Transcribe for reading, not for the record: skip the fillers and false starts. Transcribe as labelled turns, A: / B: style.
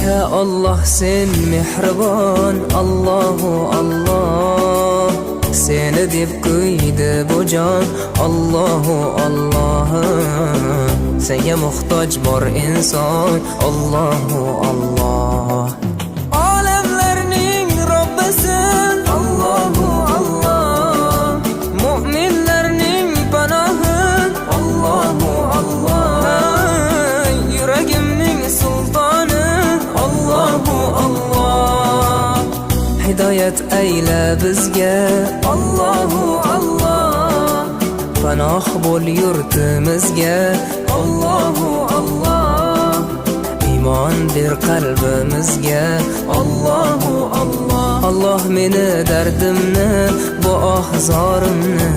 A: Ya Allah sen mehribon, Allahu Allah, seni deb kuydi bu jon, Allahu Allah. Senga muhtoj bor inson, Allahu Allah. Olamlarning Robbisin, Allahu Allah, mu'minlarning panohi, Allahu Allah, yuragimning sultoni, Allahu Allah. Hidoyat ayla bizga, Allahu Allah, panoh bo'l yurtimizga, Allahu Allah. Iymon ber qalbimizga, Allahu Allah. Allah meni dardimni, bu ohzorimni